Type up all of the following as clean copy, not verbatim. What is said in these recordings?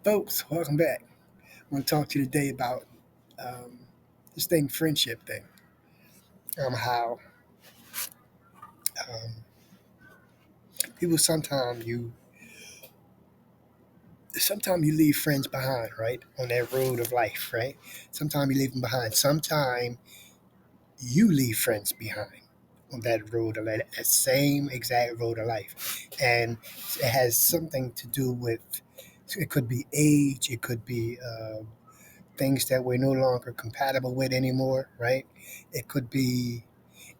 Folks, welcome back. I want to talk to you today about um, this thing, friendship thing. How um, people sometimes you leave friends behind, right, on that road of life, right? Sometimes you leave them behind. Sometimes you leave friends behind on that road of life, that same exact road of life, and it has something to do with. It could be age. It could be things that we're no longer compatible with anymore, right? It could be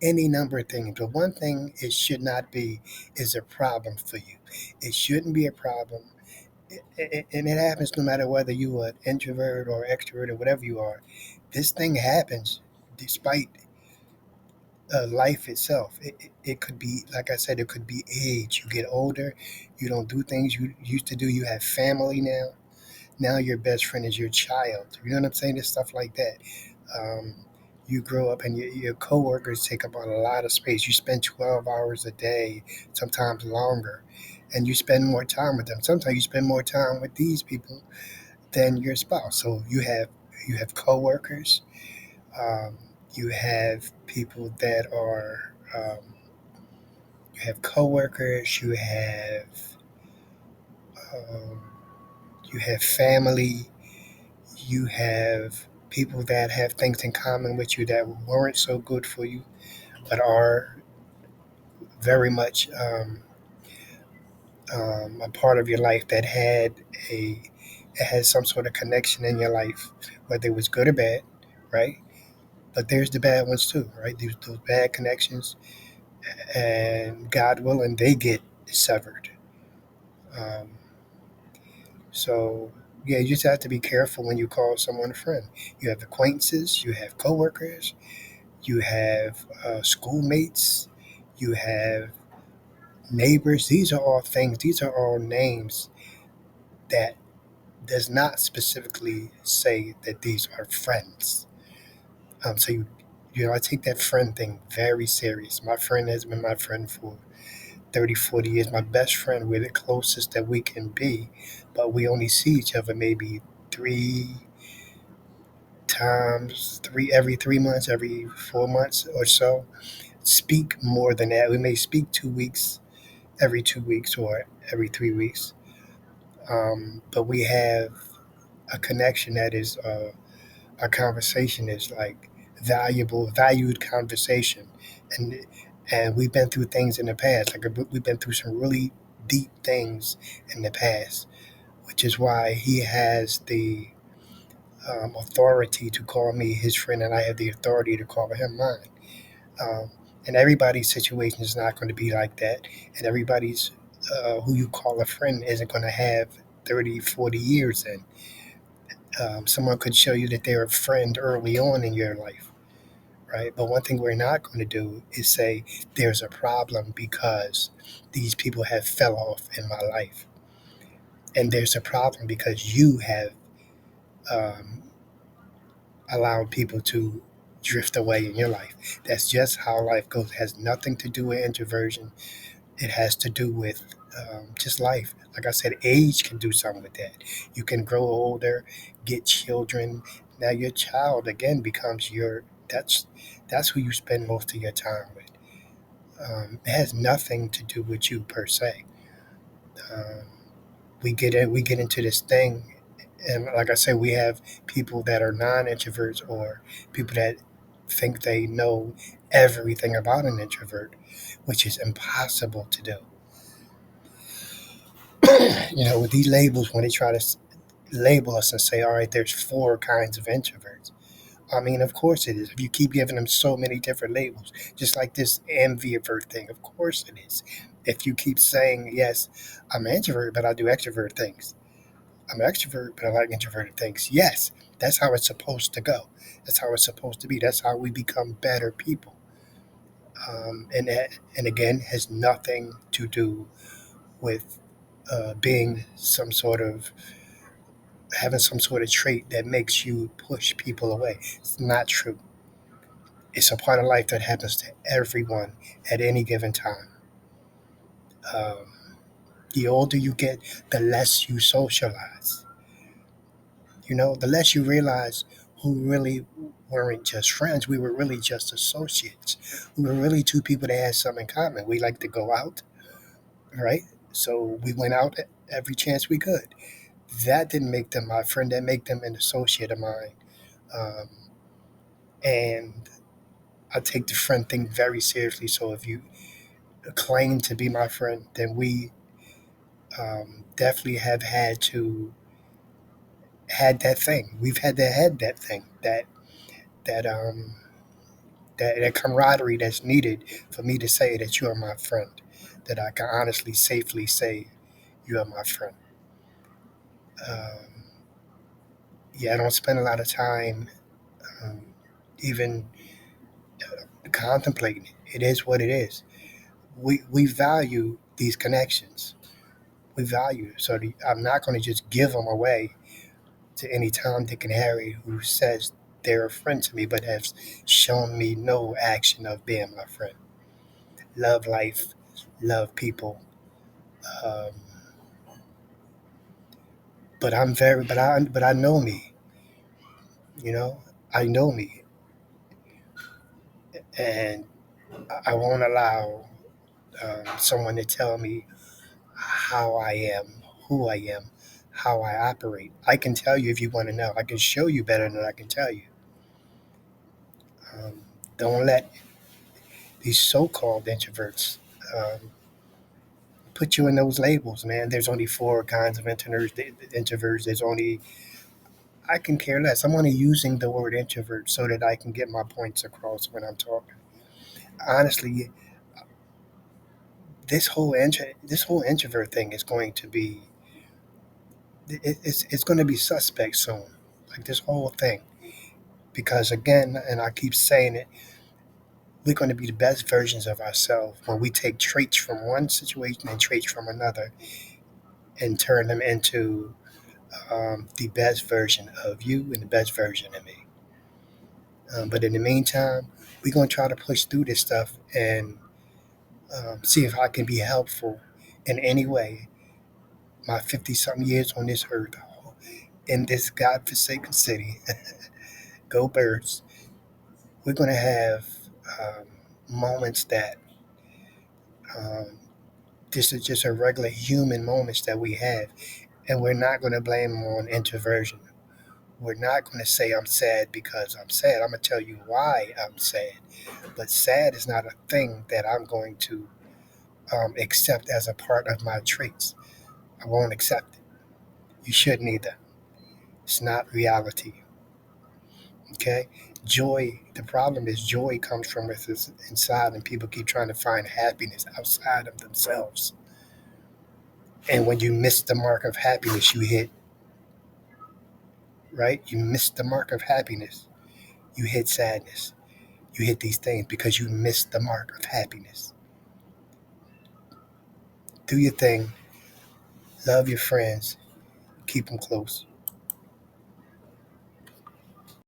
any number of things. But one thing it should not be is a problem for you. It shouldn't be a problem. And it happens no matter whether you are an introvert or extrovert or whatever you are. This thing happens despite life itself. It could be, like I said, it could be age. You get older, you don't do things you used to do. You have family now. Now your best friend is your child. You know what I'm saying? It's stuff like that. Um, you grow up and your coworkers take up a lot of space. You spend 12 hours a day, sometimes longer, and you spend more time with them. Sometimes you spend more time with these people than your spouse. So you have coworkers, um, you have people that are you have coworkers, um, you have family, you have people that have things in common with you that weren't so good for you, but are very much a part of your life that had a it has some sort of connection in your life, whether it was good or bad, right? But there's the bad ones too, right? Those bad connections, and God willing, they get severed. Um, so yeah, you just have to be careful when you call someone a friend. You have acquaintances, you have coworkers, you have schoolmates, you have neighbors. These are all things. These are all names that does not specifically say that these are friends. So I take that friend thing very serious. My friend has been my friend for 30, 40 years. My best friend, we're the closest that we can be, but we only see each other maybe three times, every 3 months, every 4 months or so. Speak more than that. We may speak 2 weeks, every 2 weeks, or every 3 weeks. But we have a connection that is our conversation is like valued conversation, and we've been through things in the past. Like we've been through some really deep things in the past, which is why he has the authority to call me his friend, and I have the authority to call him mine. Um, and everybody's situation is not going to be like that, and everybody's who you call a friend isn't going to have 30, 40 years in. Someone could show you that they're a friend early on in your life, right? But one thing we're not going to do is say there's a problem because these people have fell off in my life, and there's a problem because you have um, allowed people to drift away in your life. That's just how life goes. It has nothing to do with introversion. It has to do with just life. Like I said, age can do something with that. You can grow older, get children. Now your child again becomes your. That's who you spend most of your time with. It has nothing to do with you per se. Um, we get into this thing, and like I said, we have people that are non-introverts or people that think they know everything about an introvert, which is impossible to do. With these labels, when they try to label us and say, all right, there's four kinds of introverts. I mean, of course it is. If you keep giving them so many different labels, just like this ambivert thing, of course it is. If you keep saying, yes, I'm an introvert, but I do extrovert things. I'm an extrovert, but I like introverted things. Yes, that's how it's supposed to go. That's how it's supposed to be. That's how we become better people. And again, has nothing to do with being some sort of having some sort of trait that makes you push people away. It's not true. It's a part of life that happens to everyone at any given time. Um, the older you get, the less you socialize. The less you realize who really weren't just friends, we were really just associates. We were really two people that had something in common. We like to go out, right? So we went out every chance we could. That didn't make them my friend. That made them an associate of mine. Um, and I take the friend thing very seriously. So if you claim to be my friend, then we definitely have had that thing. We've had that thing that that camaraderie that's needed for me to say that you are my friend. That I can honestly, safely say you are my friend. Um, yeah, I don't spend a lot of time um, even contemplating it. It is what it is. We value these connections. We value. So I'm not going to just give them away to any Tom, Dick, and Harry who says they're a friend to me, but has shown me no action of being my friend. Love life, love people. Um, but I know me. You know, I know me, and I won't allow someone to tell me how I am, who I am, how I operate. I can tell you if you want to know. I can show you better than I can tell you. Um, don't let these so-called introverts put you in those labels, man. There's only four kinds of introverts. Introverts. There's only I can care less. I'm only using the word introvert so that I can get my points across when I'm talking. Honestly, this whole introvert thing is going to be it's going to be suspect soon. Like this whole thing, because again, and I keep saying it, we're going to be the best versions of ourselves when we take traits from one situation and traits from another and turn them into the best version of you and the best version of me. But in the meantime, we're going to try to push through this stuff and see if I can be helpful in any way. My 50 something years on this earth, in this godforsaken city, go birds. We're going to have um, moments that um, this is just a regular human moments that we have. And we're not going to blame them on introversion. We're not going to say I'm sad because I'm sad. I'm going to tell you why I'm sad. But sad is not a thing that I'm going to accept as a part of my traits. I won't accept it. You shouldn't either. It's not reality. Okay? Joy, the problem is joy comes from within inside, and people keep trying to find happiness outside of themselves. And when you miss the mark of happiness, you hit, right? You miss the mark of happiness. You hit sadness. You hit these things because you missed the mark of happiness. Do your thing. Love your friends. Keep them close.